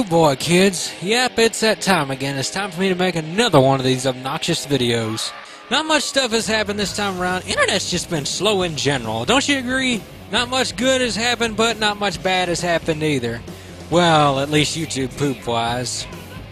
boy, kids. Yep, it's that time again. It's time for me to make another one of these obnoxious videos. Not much stuff has happened this time around. Internet's just been slow in general. Don't you agree? Not much good has happened, but not much bad has happened either. Well, at least YouTube poop-wise.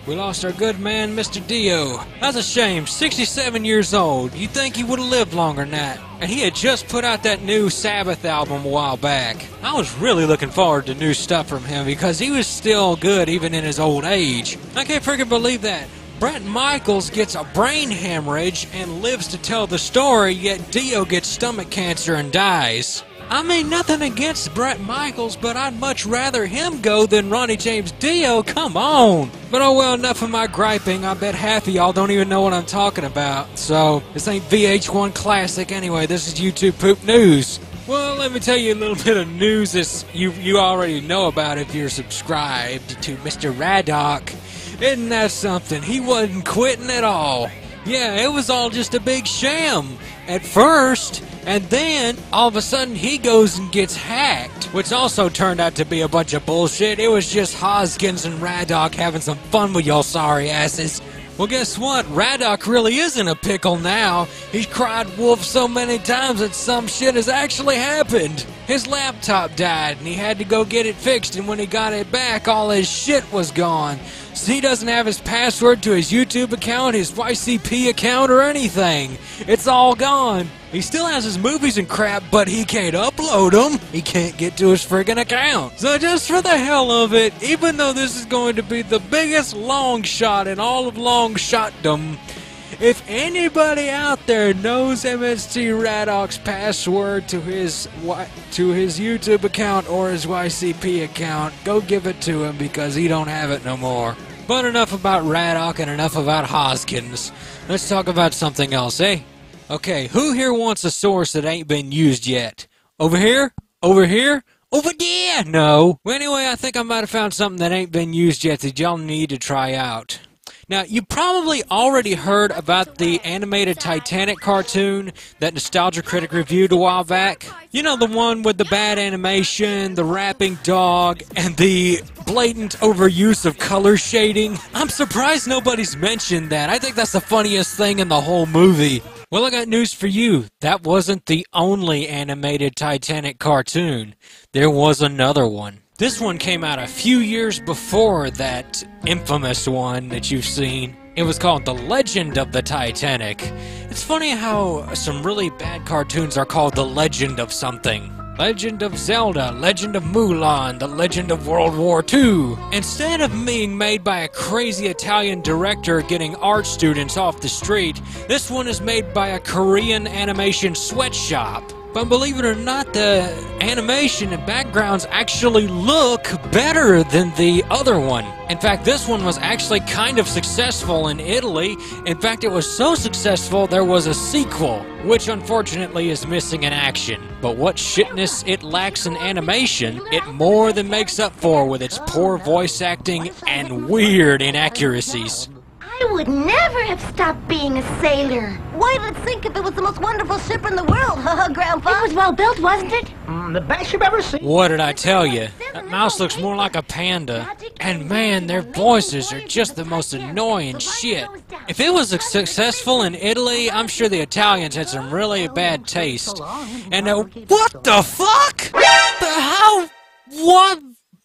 We lost our good man, Mr. Dio. That's a shame. 67 years old. You'd think he would have lived longer than that. And he had just put out that new Sabbath album a while back. I was really looking forward to new stuff from him because he was still good even in his old age. I can't freaking believe that. Bret Michaels gets a brain hemorrhage and lives to tell the story, yet Dio gets stomach cancer and dies. I mean, nothing against Bret Michaels, but I'd much rather him go than Ronnie James Dio. Come on! But oh well, enough of my griping. I bet half of y'all don't even know what I'm talking about. So, this ain't VH1 Classic anyway. This is YouTube Poop News. Well, let me tell you a little bit of news that you already know about if you're subscribed to Mr. Raddock. Isn't that something? He wasn't quitting at all. Yeah, it was all just a big sham at first, and then all of a sudden he goes and gets hacked, which also turned out to be a bunch of bullshit. It was just Hoskins and Raddock having some fun with y'all sorry asses. Well, guess what? Raddock really is in a pickle now. He's cried wolf so many times that some shit has actually happened. His laptop died and he had to go get it fixed, and when he got it back, all his shit was gone. So he doesn't have his password to his YouTube account, his YCP account, or anything. It's all gone. He still has his movies and crap, but he can't upload them. He can't get to his friggin' account. So just for the hell of it, even though this is going to be the biggest long shot in all of long shotdom, if anybody out there knows MST Raddock's password to his YouTube account or his YCP account, go give it to him because he don't have it no more. But enough about Raddock and enough about Hoskins. Let's talk about something else, eh? Okay, who here wants a source that ain't been used yet? Over here? Over here? Over there? No. Well, anyway, I think I might have found something that ain't been used yet that y'all need to try out. Now, you probably already heard about the animated Titanic cartoon that Nostalgia Critic reviewed a while back. You know, the one with the bad animation, the rapping dog, and the blatant overuse of color shading. I'm surprised nobody's mentioned that. I think that's the funniest thing in the whole movie. Well, I got news for you. That wasn't the only animated Titanic cartoon. There was another one. This one came out a few years before that infamous one that you've seen. It was called The Legend of the Titanic. It's funny how some really bad cartoons are called The Legend of something. Legend of Zelda, Legend of Mulan, The Legend of World War II. Instead of being made by a crazy Italian director getting art students off the street, this one is made by a Korean animation sweatshop. But believe it or not, the animation and backgrounds actually look better than the other one. In fact, this one was actually kind of successful in Italy. In fact, it was so successful there was a sequel, which unfortunately is missing in action. But what shitness it lacks in animation, it more than makes up for with its poor voice acting and weird inaccuracies. I would never have stopped being a sailor. Why did it sink if it was the most wonderful ship in the world, Grandpa? It was well built, wasn't it? The best you've ever seen. What did I tell you? That mouse looks more like a panda. And man, their voices are just the most annoying shit. If it was successful in Italy, I'm sure the Italians had some really bad taste. And what the fuck? How? What?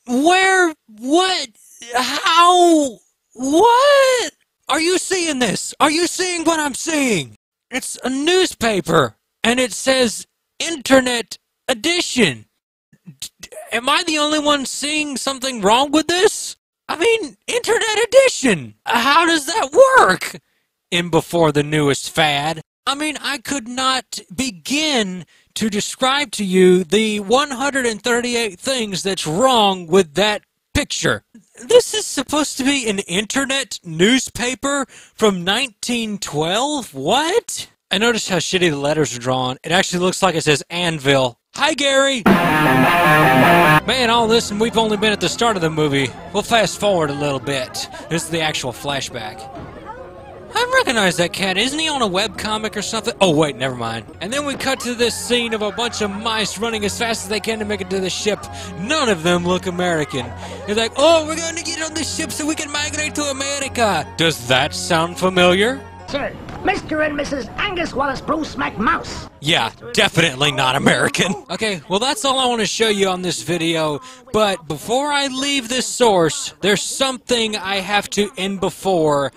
Where? What? How? What? Are you seeing this? Are you seeing what I'm seeing? It's a newspaper, and it says Internet Edition. Am I the only one seeing something wrong with this? I mean, Internet Edition. How does that work? In before the newest fad. I mean, I could not begin to describe to you the 138 things that's wrong with that picture. This is supposed to be an internet newspaper from 1912? What? I noticed how shitty the letters are drawn. It actually looks like it says Anvil. Hi, Gary! Man, all this and we've only been at the start of the movie. We'll fast forward a little bit. This is the actual flashback. I recognize that cat. Isn't he on a webcomic or something? Oh, wait, never mind. And then we cut to this scene of a bunch of mice running as fast as they can to make it to the ship. None of them look American. They're like, oh, we're going to get on this ship so we can migrate to America. Does that sound familiar? Sir, Mr. and Mrs. Angus Wallace Bruce McMouse. Yeah, definitely not American. Okay, well that's all I want to show you on this video, but before I leave this source, there's something I have to end before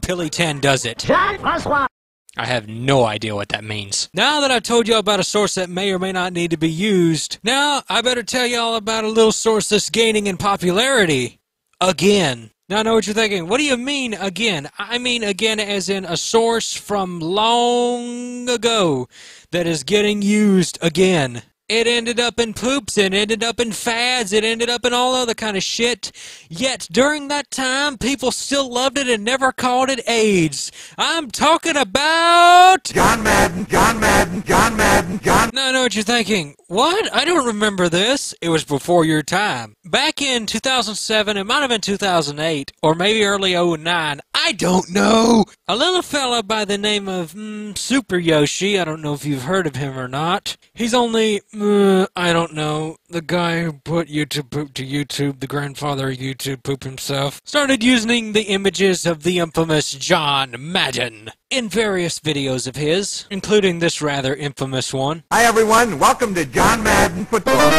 Billy 10 does it. John Oswald. I have no idea what that means. Now that I've told you about a source that may or may not need to be used, now I better tell you all about a little source that's gaining in popularity. Again. Now I know what you're thinking. What do you mean, again? I mean again as in a source from long ago that is getting used again. It ended up in poops, it ended up in fads, it ended up in all other kind of shit. Yet during that time, people still loved it and never called it AIDS. I'm talking about... John Madden, John Madden, John Madden, John... Now I know what you're thinking. What? I don't remember this. It was before your time. Back in 2007, it might have been 2008, or maybe early 09. I don't know. A little fella by the name of Super Yoshi. I don't know if you've heard of him or not. He's only, I don't know, the guy who put YouTube poop to YouTube, the grandfather of YouTube poop himself, started using the images of the infamous John Madden in various videos of his, including this rather infamous one. Hi everyone, welcome to John Madden Football.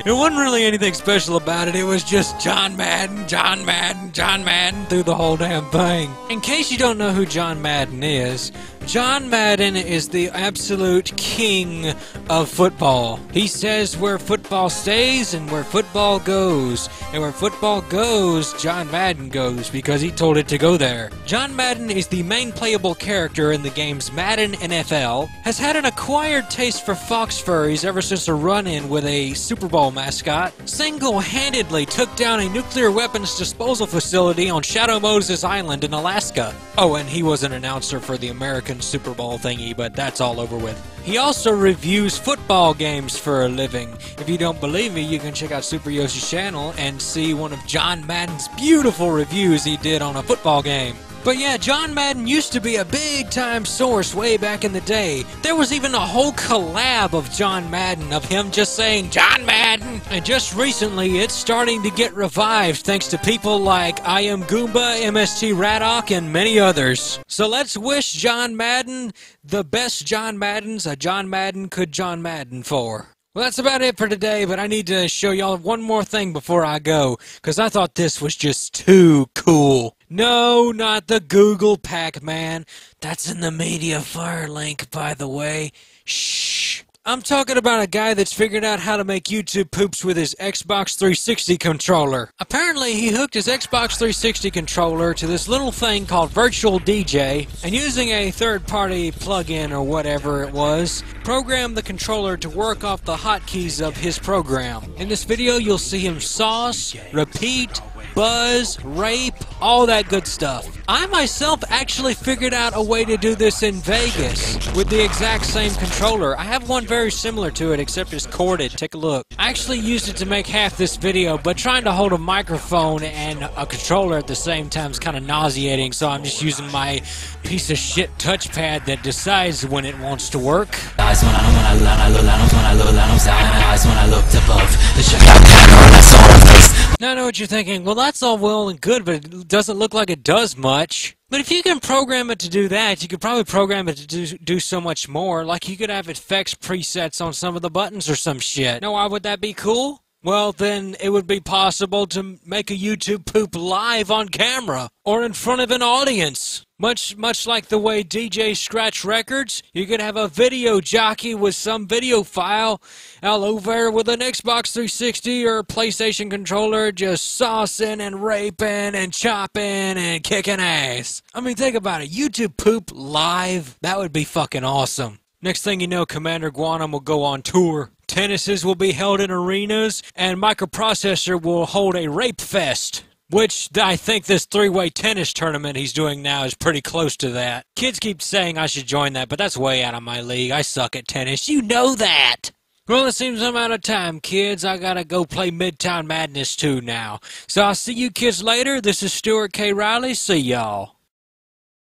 It wasn't really anything special about it, it was just John Madden, John Madden, John Madden through the whole damn thing. In case you don't know who John Madden is, John Madden is the absolute king of football. He says where football stays and where football goes. And where football goes, John Madden goes, because he told it to go there. John Madden is the main playable character in the games Madden NFL, has had an acquired taste for fox furries ever since a run-in with a Super Bowl mascot, single-handedly took down a nuclear weapons disposal facility on Shadow Moses Island in Alaska. Oh, and he was an announcer for the American Super Bowl thingy, but that's all over with. He also reviews football games for a living. If you don't believe me, you can check out Super Yoshi's channel and see one of John Madden's beautiful reviews he did on a football game. But yeah, John Madden used to be a big-time source way back in the day. There was even a whole collab of John Madden, of him just saying, John Madden! And just recently, it's starting to get revived thanks to people like I Am Goomba, MST Raddock, and many others. So let's wish John Madden the best John Maddens a John Madden could John Madden for. Well, that's about it for today, but I need to show y'all one more thing before I go, because I thought this was just too cool. No, not the Google Pac-Man. That's in the MediaFire link, by the way. Shh. I'm talking about a guy that's figured out how to make YouTube poops with his Xbox 360 controller. Apparently, he hooked his Xbox 360 controller to this little thing called Virtual DJ, and using a third-party plug-in or whatever it was, programmed the controller to work off the hotkeys of his program. In this video, you'll see him sauce, repeat, buzz, rape, all that good stuff. I myself actually figured out a way to do this in Vegas with the exact same controller. I have one very similar to it, except it's corded. Take a look. I actually used it to make half this video, but trying to hold a microphone and a controller at the same time is kind of nauseating, so I'm just using my piece of shit touchpad that decides when it wants to work. Now I know what you're thinking, well that's all well and good, but it doesn't look like it does much. But if you can program it to do that, you could probably program it to do so much more. Like you could have effects presets on some of the buttons or some shit. Now why would that be cool? Well, then it would be possible to make a YouTube poop live on camera or in front of an audience. Much like the way DJs scratch records, you could have a video jockey with some video file all over with an Xbox 360 or PlayStation controller just saucing and raping and chopping and kicking ass. I mean, think about it. YouTube poop live? That would be fucking awesome. Next thing you know, Commander Guanum will go on tour. Tennises will be held in arenas, and Microprocessor will hold a rape fest. Which, I think this three-way tennis tournament he's doing now is pretty close to that. Kids keep saying I should join that, but that's way out of my league. I suck at tennis. You know that! Well, it seems I'm out of time, kids. I gotta go play Midtown Madness 2 now. So I'll see you kids later. This is Stuart K. Riley. See y'all.